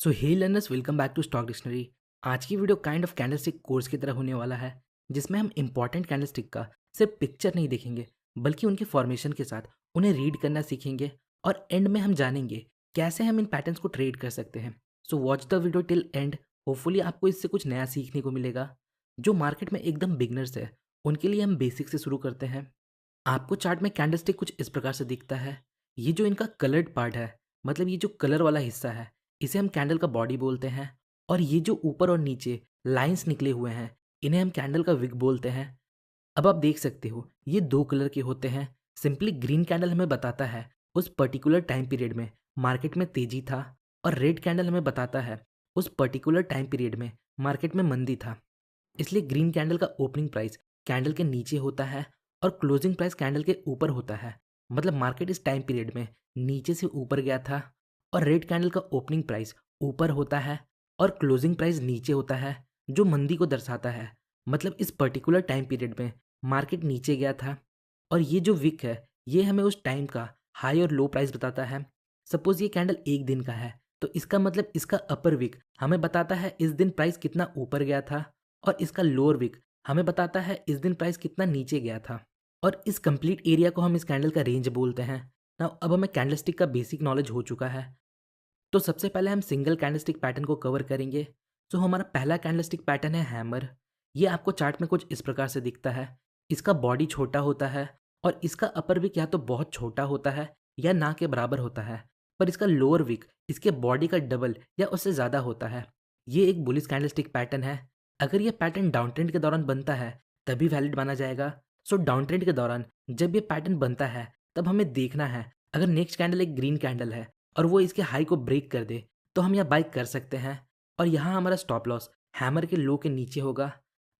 So hey learners, welcome back to stock dictionary. आज की video kind of candlestick course की तरह होने वाला है, जिसमें हम इंपॉर्टेंट कैंडलस्टिक का सिर्फ पिक्चर नहीं देखेंगे, बल्कि उनके फॉर्मेशन के साथ उन्हें रीड करना सीखेंगे और एंड में हम जानेंगे कैसे हम इन पैटर्न्स को ट्रेड कर सकते हैं। So watch the video till and. Hopefully आपको इससे कुछ नया सीखने को मिलेगा। जो मार्केट में एकदम बिगनर्स है, उनके लिए हम बेसिक से शुरू करते हैं। आपको चार्ट में कैंडलस्टिक कुछ इस प्रकार से दिखता है। ये जो इनका कलर्ड पार्ट है, मतलब ये जो कलर वाला हिस्सा है, इसे हम कैंडल का बॉडी बोलते हैं। और ये जो ऊपर और नीचे लाइंस निकले हुए हैं, इन्हें हम कैंडल का विक बोलते हैं। अब आप देख सकते हो ये दो कलर के होते हैं। सिंपली ग्रीन कैंडल हमें बताता है उस पर्टिकुलर टाइम पीरियड में मार्केट में तेजी था, और रेड कैंडल हमें बताता है उस पर्टिकुलर टाइम पीरियड में मार्केट में मंदी था। इसलिए ग्रीन कैंडल का ओपनिंग प्राइस कैंडल के नीचे होता है और क्लोजिंग प्राइस कैंडल के ऊपर होता है। मतलब मार्केट इस टाइम पीरियड में नीचे से ऊपर गया था। और रेड कैंडल का ओपनिंग प्राइस ऊपर होता है और क्लोजिंग प्राइस नीचे होता है, जो मंदी को दर्शाता है। मतलब इस पर्टिकुलर टाइम पीरियड में मार्केट नीचे गया था। और ये जो विक है, ये हमें उस टाइम का हाई और लो प्राइस बताता है। सपोज ये कैंडल एक दिन का है, तो इसका मतलब इसका अपर विक हमें बताता है इस दिन प्राइस कितना ऊपर गया था, और इसका लोअर विक हमें बताता है इस दिन प्राइस कितना नीचे गया था। और इस कंप्लीट एरिया को हम इस कैंडल का रेंज बोलते हैं ना। अब हमें कैंडलस्टिक का बेसिक नॉलेज हो चुका है, तो सबसे पहले हम सिंगल कैंडलस्टिक पैटर्न को कवर करेंगे। तो हमारा पहला कैंडलस्टिक पैटर्न है हैमर। ये आपको चार्ट में कुछ इस प्रकार से दिखता है। इसका बॉडी छोटा होता है और इसका अपर विक या तो बहुत छोटा होता है या ना के बराबर होता है, पर इसका लोअर विक इसके बॉडी का डबल या उससे ज़्यादा होता है। ये एक बुलिश कैंडलस्टिक पैटर्न है। अगर ये पैटर्न डाउन ट्रेंड के दौरान बनता है तभी वैलिड माना जाएगा। सो डाउन ट्रेंड के दौरान जब ये पैटर्न बनता है, तब हमें देखना है अगर नेक्स्ट कैंडल एक ग्रीन कैंडल है और वो इसके हाई को ब्रेक कर दे, तो हम यह बाई कर सकते हैं। और यहाँ हमारा स्टॉप लॉस हैमर के लो के नीचे होगा।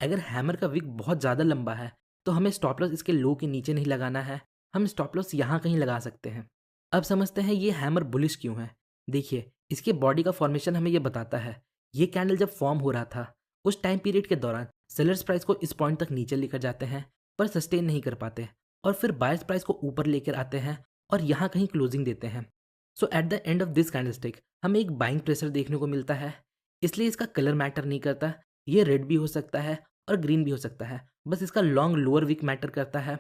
अगर हैमर का विक बहुत ज़्यादा लंबा है, तो हमें स्टॉप लॉस इसके लो के नीचे नहीं लगाना है, हम स्टॉप लॉस यहाँ कहीं लगा सकते हैं। अब समझते हैं ये हैमर बुलिश क्यों है। देखिए, इसके बॉडी का फॉर्मेशन हमें ये बताता है। ये कैंडल जब फॉर्म हो रहा था, उस टाइम पीरियड के दौरान सेलर्स प्राइस को इस पॉइंट तक नीचे लेकर जाते हैं, पर सस्टेन नहीं कर पाते, और फिर बायर्स प्राइस को ऊपर लेकर आते हैं और यहाँ कहीं क्लोजिंग देते हैं। So at the end of this candlestick हमें एक बाइंग प्रेशर देखने को मिलता है। इसलिए इसका कलर मैटर नहीं करता। ये रेड भी हो सकता है और ग्रीन भी हो सकता है, बस इसका लॉन्ग लोअर विक मैटर करता है।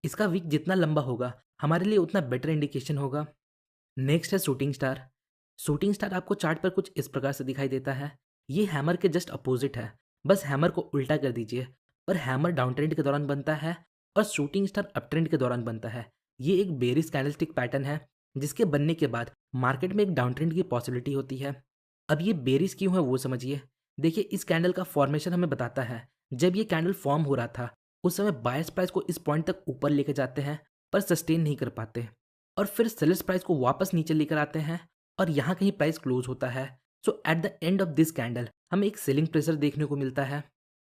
इसका विक जितना लंबा होगा, हमारे लिए उतना बेटर इंडिकेशन होगा। नेक्स्ट है शूटिंग स्टार। शूटिंग स्टार आपको चार्ट पर कुछ इस प्रकार से दिखाई देता है। ये हैमर के जस्ट अपोजिट है, बस हैमर को उल्टा कर दीजिए। पर हैमर डाउन ट्रेंड के दौरान बनता है और शूटिंग स्टार अप ट्रेंड के दौरान बनता है। ये एक बेरिश कैंडलस्टिक पैटर्न है, जिसके बनने के बाद मार्केट में एक डाउन ट्रेंड की पॉसिबिलिटी होती है। अब ये बेरिश क्यों है वो समझिए। देखिए, इस कैंडल का फॉर्मेशन हमें बताता है जब ये कैंडल फॉर्म हो रहा था, उस समय बायर्स प्राइस को इस पॉइंट तक ऊपर लेकर जाते हैं, पर सस्टेन नहीं कर पाते, और फिर सेलर्स प्राइस को वापस नीचे लेकर आते हैं और यहाँ कहीं प्राइस क्लोज होता है। So at the end of this candle हमें एक सेलिंग प्रेशर देखने को मिलता है।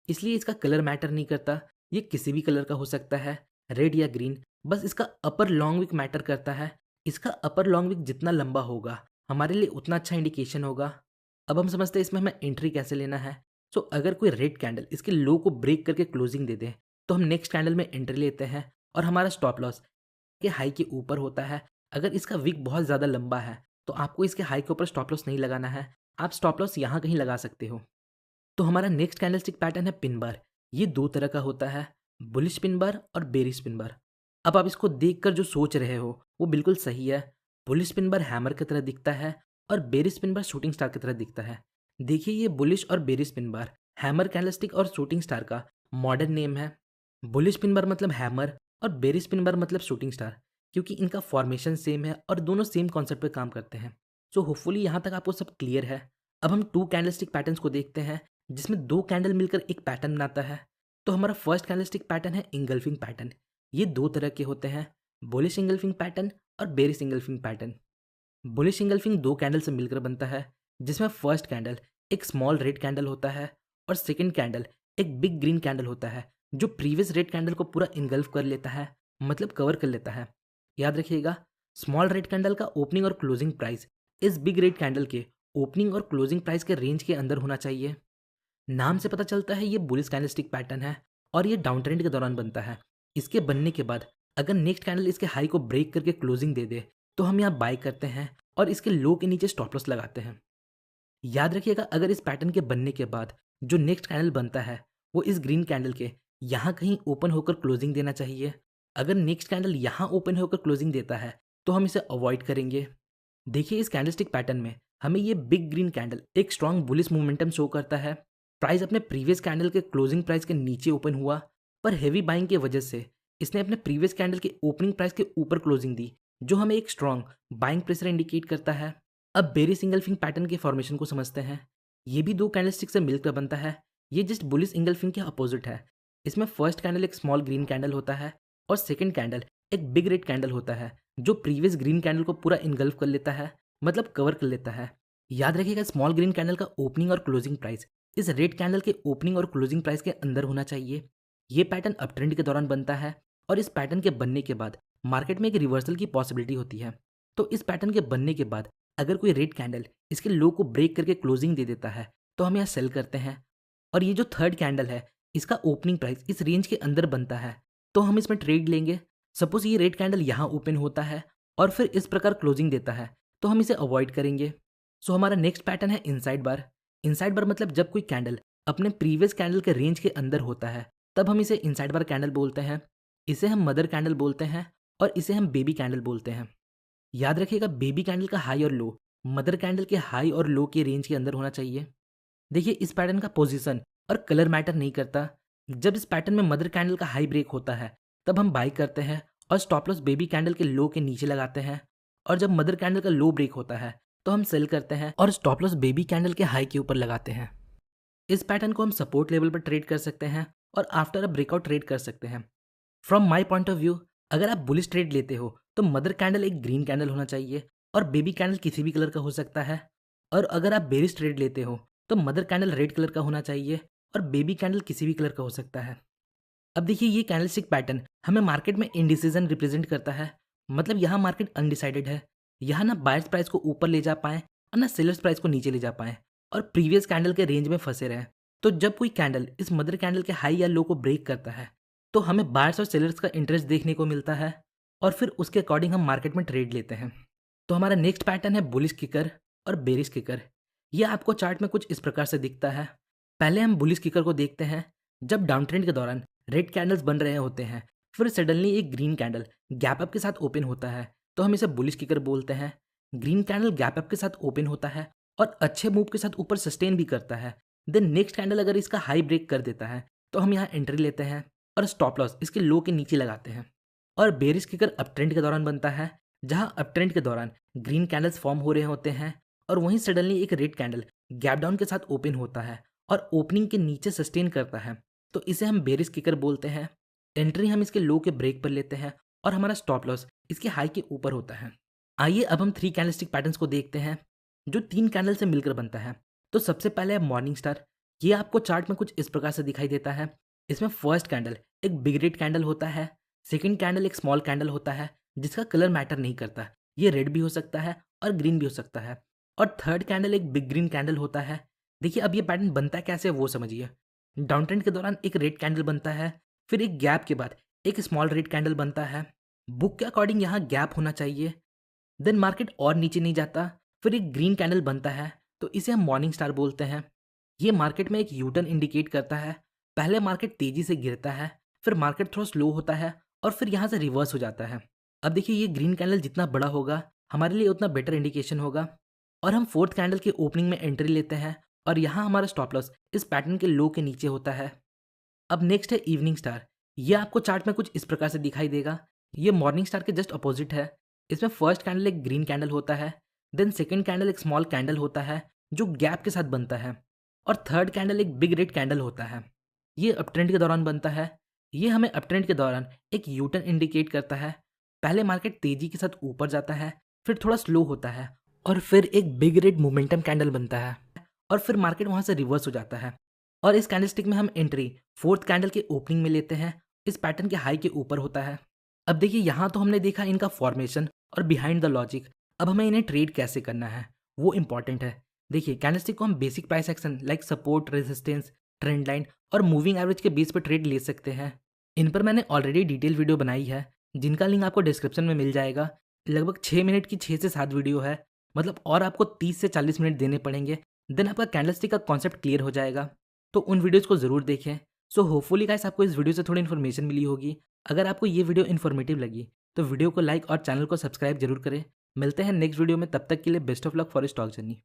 इसलिए इसका कलर मैटर नहीं करता। ये किसी भी कलर का हो सकता है, रेड या ग्रीन, बस इसका अपर लॉन्ग विक मैटर करता है। इसका अपर लॉन्ग विक जितना लंबा होगा, हमारे लिए उतना अच्छा इंडिकेशन होगा। अब हम समझते हैं इसमें हमें एंट्री कैसे लेना है। सो अगर कोई रेड कैंडल इसके लो को ब्रेक करके क्लोजिंग दे दे, तो हम नेक्स्ट कैंडल में एंट्री लेते हैं और हमारा स्टॉप लॉस के हाई के ऊपर होता है। अगर इसका विक बहुत ज़्यादा लंबा है, तो आपको इसके हाई के ऊपर स्टॉप लॉस नहीं लगाना है, आप स्टॉप लॉस यहाँ कहीं लगा सकते हो। तो हमारा नेक्स्ट कैंडलस्टिक पैटर्न है पिन बार। ये दो तरह का होता है, बुलिश पिन बार और बेरिश पिन बार। अब आप इसको देखकर जो सोच रहे हो वो बिल्कुल सही है। बुलिश पिन बार हैमर की तरह दिखता है और bearish pin bar shooting star की तरह दिखता है। देखिए, ये बुलिश और bearish pin bar hammer candlestick और शूटिंग स्टार का मॉडर्न नेम है। बुलिश पिन बार मतलब हैमर और बेरिश पिन बार मतलब शूटिंग स्टार, क्योंकि इनका फॉर्मेशन सेम है और दोनों सेम कॉन्सेप्ट पे काम करते हैं। सो होपफुली यहाँ तक आपको सब क्लियर है। अब हम टू कैंडलस्टिक पैटर्न्स को देखते हैं, जिसमें दो कैंडल मिलकर एक पैटर्न बनाता है। तो हमारा फर्स्ट कैंडलस्टिक पैटर्न है इंगल्फिंग पैटर्न। ये दो तरह के होते हैं, बुलिश इंगल्फिंग पैटर्न और bearish engulfing pattern. Bullish engulfing दो कैंडल से मिलकर बनता है, जिसमें फर्स्ट कैंडल एक स्मॉल रेड कैंडल होता है और सेकेंड कैंडल एक बिग ग्रीन कैंडल होता है, जो प्रीवियस रेड कैंडल को पूरा इनगल्फ कर लेता है, मतलब कवर कर लेता है। याद रखिएगा, स्मॉल रेड कैंडल का ओपनिंग और क्लोजिंग प्राइस इस बिग रेड कैंडल के ओपनिंग और क्लोजिंग प्राइस के रेंज के अंदर होना चाहिए। नाम से पता चलता है ये बुलिश कैंडलस्टिक पैटर्न है और ये डाउन ट्रेंड के दौरान बनता है। इसके बनने के बाद अगर नेक्स्ट कैंडल इसके हाई को ब्रेक करके क्लोजिंग दे दे, तो हम यहाँ बाय करते हैं और इसके लो के नीचे स्टॉप लॉस लगाते हैं। याद रखिएगा, अगर इस पैटर्न के बनने के बाद जो नेक्स्ट कैंडल बनता है वो इस ग्रीन कैंडल के यहाँ कहीं ओपन होकर क्लोजिंग देना चाहिए। अगर नेक्स्ट कैंडल यहाँ ओपन होकर क्लोजिंग देता है तो हम इसे अवॉइड करेंगे। देखिए, इस कैंडलस्टिक पैटर्न में हमें ये बिग ग्रीन कैंडल एक स्ट्रॉन्ग बुलिश मोमेंटम शो करता है। प्राइस अपने प्रीवियस कैंडल के क्लोजिंग प्राइस के नीचे ओपन हुआ, पर हेवी बाइंग की वजह से इसने अपने प्रीवियस कैंडल के ओपनिंग प्राइस के ऊपर क्लोजिंग दी, जो हमें एक स्ट्रॉन्ग बाइंग प्रेशर इंडिकेट करता है। अब बेरी सिंगलफिंग पैटर्न के फॉर्मेशन को समझते हैं। ये भी दो कैंडलस्टिक से मिलकर बनता है। ये जस्ट बुलिश इंगल्फिंग के अपोजिट है। इसमें फर्स्ट कैंडल एक स्मॉल ग्रीन कैंडल होता है और सेकंड कैंडल एक बिग रेड कैंडल होता है, जो प्रीवियस ग्रीन कैंडल को पूरा इनगल्फ कर लेता है, मतलब कवर कर लेता है। याद रखिएगा, स्मॉल ग्रीन कैंडल का ओपनिंग और क्लोजिंग प्राइस इस रेड कैंडल के ओपनिंग और क्लोजिंग प्राइस के अंदर होना चाहिए। ये पैटर्न अप ट्रेंड के दौरान बनता है और इस पैटर्न के बनने के बाद मार्केट में एक रिवर्सल की पॉसिबिलिटी होती है। तो इस पैटर्न के बनने के बाद अगर कोई रेड कैंडल इसके लो को ब्रेक करके क्लोजिंग दे देता है तो हम यहाँ सेल करते हैं। और ये जो थर्ड कैंडल है इसका ओपनिंग प्राइस इस रेंज के अंदर बनता है तो हम इसमें ट्रेड लेंगे। सपोज ये रेड कैंडल यहाँ ओपन होता है और फिर इस प्रकार क्लोजिंग देता है तो हम इसे अवॉइड करेंगे। सो हमारा नेक्स्ट पैटर्न है इनसाइड बार। इनसाइड बार मतलब जब कोई कैंडल अपने प्रीवियस कैंडल के रेंज के अंदर होता है तब हम इसे इनसाइड बार कैंडल बोलते हैं। इसे हम मदर कैंडल बोलते हैं और इसे हम बेबी कैंडल बोलते हैं। याद रखिएगा, बेबी कैंडल का हाई और लो मदर कैंडल के हाई और लो के रेंज के अंदर होना चाहिए। देखिए, इस पैटर्न का पोजीशन और कलर मैटर नहीं करता। जब इस पैटर्न में मदर कैंडल का हाई ब्रेक होता है तब हम बाई करते हैं और स्टॉप लॉस बेबी कैंडल के लो के नीचे लगाते हैं, और जब मदर कैंडल का लो ब्रेक होता है तो हम सेल करते हैं और स्टॉप लॉस बेबी कैंडल के हाई के ऊपर लगाते हैं। इस पैटर्न को हम सपोर्ट लेवल पर ट्रेड कर सकते हैं और आफ्टर अ ब्रेकआउट ट्रेड कर सकते हैं। From my point of view, अगर आप बुलिश ट्रेड लेते हो तो मदर कैंडल एक ग्रीन कैंडल होना चाहिए और बेबी कैंडल किसी भी कलर का हो सकता है। और अगर आप बेरिश ट्रेड लेते हो तो मदर कैंडल रेड कलर का होना चाहिए और बेबी कैंडल किसी भी कलर का हो सकता है। अब देखिए, ये कैंडलस्टिक पैटर्न हमें मार्केट में इनडिसीजन रिप्रेजेंट करता है। मतलब यहाँ मार्केट अनडिसाइडेड है। यहाँ ना बायर्स प्राइस को ऊपर ले जा पाए और ना सेलर्स प्राइस को नीचे ले जा पाए और प्रीवियस कैंडल के रेंज में फंसे रहे। तो जब कोई कैंडल इस मदर कैंडल के हाई या लो को ब्रेक करता है तो हमें बायर्स और सेलर्स का इंटरेस्ट देखने को मिलता है और फिर उसके अकॉर्डिंग हम मार्केट में ट्रेड लेते हैं। तो हमारा नेक्स्ट पैटर्न है बुलिश किकर और बेरिश किकर। ये आपको चार्ट में कुछ इस प्रकार से दिखता है। पहले हम बुलिश किकर को देखते हैं। जब डाउन ट्रेंड के दौरान रेड कैंडल्स बन रहे होते हैं, फिर सडनली एक ग्रीन कैंडल गैप अप के साथ ओपन होता है तो हम इसे बुलिश किकर बोलते हैं। ग्रीन कैंडल गैप अप के साथ ओपन होता है और अच्छे मूव के साथ ऊपर सस्टेन भी करता है। देन नेक्स्ट कैंडल अगर इसका हाई ब्रेक कर देता है तो हम यहाँ एंट्री लेते हैं और स्टॉप लॉस इसके लो के नीचे लगाते हैं। और बेरिश किकर अप ट्रेंड के दौरान बनता है, जहाँ अप ट्रेंड के दौरान ग्रीन कैंडल्स फॉर्म हो रहे होते हैं और वहीं सडनली एक रेड कैंडल गैप डाउन के साथ ओपन होता है और ओपनिंग के नीचे सस्टेन करता है तो इसे हम बेरिश किकर बोलते हैं। एंट्री हम इसके लो के ब्रेक पर लेते हैं और हमारा स्टॉप लॉस इसके हाई के ऊपर होता है। आइए अब हम 3 कैंडलस्टिक पैटर्न्स को देखते हैं जो 3 कैंडल से मिलकर बनता है। तो सबसे पहले है मॉर्निंग स्टार। ये आपको चार्ट में कुछ इस प्रकार से दिखाई देता है। इसमें फर्स्ट कैंडल एक बिग रेड कैंडल होता है, सेकंड कैंडल एक स्मॉल कैंडल होता है जिसका कलर मैटर नहीं करता, ये रेड भी हो सकता है और ग्रीन भी हो सकता है, और थर्ड कैंडल एक बिग ग्रीन कैंडल होता है। देखिए, अब ये पैटर्न बनता है कैसे वो समझिए। डाउन ट्रेंड के दौरान एक रेड कैंडल बनता है, फिर एक गैप के बाद एक स्मॉल रेड कैंडल बनता है। बुक के अकॉर्डिंग यहाँ गैप होना चाहिए। देन मार्केट और नीचे नहीं जाता, फिर एक ग्रीन कैंडल बनता है तो इसे हम मॉर्निंग स्टार बोलते हैं। ये मार्केट में एक यूटर्न इंडिकेट करता है। पहले मार्केट तेजी से गिरता है, फिर मार्केट थोड़ा स्लो होता है और फिर यहाँ से रिवर्स हो जाता है। अब देखिए, ये ग्रीन कैंडल जितना बड़ा होगा हमारे लिए उतना बेटर इंडिकेशन होगा। और हम फोर्थ कैंडल के ओपनिंग में एंट्री लेते हैं और यहाँ हमारा स्टॉप लॉस इस पैटर्न के लो के नीचे होता है। अब नेक्स्ट है इवनिंग स्टार। ये आपको चार्ट में कुछ इस प्रकार से दिखाई देगा। ये मॉर्निंग स्टार के जस्ट अपोजिट है। इसमें फर्स्ट कैंडल एक ग्रीन कैंडल होता है, देन सेकंड कैंडल एक स्मॉल कैंडल होता है जो गैप के साथ बनता है, और थर्ड कैंडल एक बिग रेड कैंडल होता है। ये अप ट्रेंड के दौरान बनता है। ये हमें अप ट्रेंड के दौरान एक यूटर्न इंडिकेट करता है। पहले मार्केट तेजी के साथ ऊपर जाता है, फिर थोड़ा स्लो होता है और फिर एक बिग रेड मोमेंटम कैंडल बनता है और फिर मार्केट वहां से रिवर्स हो जाता है। और इस कैंडलस्टिक में हम एंट्री फोर्थ कैंडल के ओपनिंग में लेते हैं। इस पैटर्न के हाई के ऊपर होता है। अब देखिए, यहाँ तो हमने देखा इनका फॉर्मेशन और बिहाइंड द लॉजिक। अब हमें इन्हें ट्रेड कैसे करना है वो इंपॉर्टेंट है। देखिए, कैंडलस्टिक को हम basic price action like support, resistance, trend line और मूविंग एवरेज के बेस पर ट्रेड ले सकते हैं। इन पर मैंने ऑलरेडी डिटेल वीडियो बनाई है जिनका लिंक आपको डिस्क्रिप्शन में मिल जाएगा। लगभग 6 मिनट की 6 से 7 वीडियो है, मतलब और आपको 30 से 40 मिनट देने पड़ेंगे देन आपका कैंडलस्टिक का कॉन्सेप्ट क्लियर हो जाएगा। तो उन वीडियोज़ को ज़रूर देखें। सो होपफुली गाइस आपको इस वीडियो से थोड़ी इन्फॉर्मेशन मिली होगी। अगर आपको ये वीडियो इन्फॉर्मेटिव लगी तो वीडियो को लाइक और चैनल को सब्सक्राइब जरूर करें। मिलते हैं नेक्स्ट वीडियो में, तब तक के लिए best of luck for stock journey.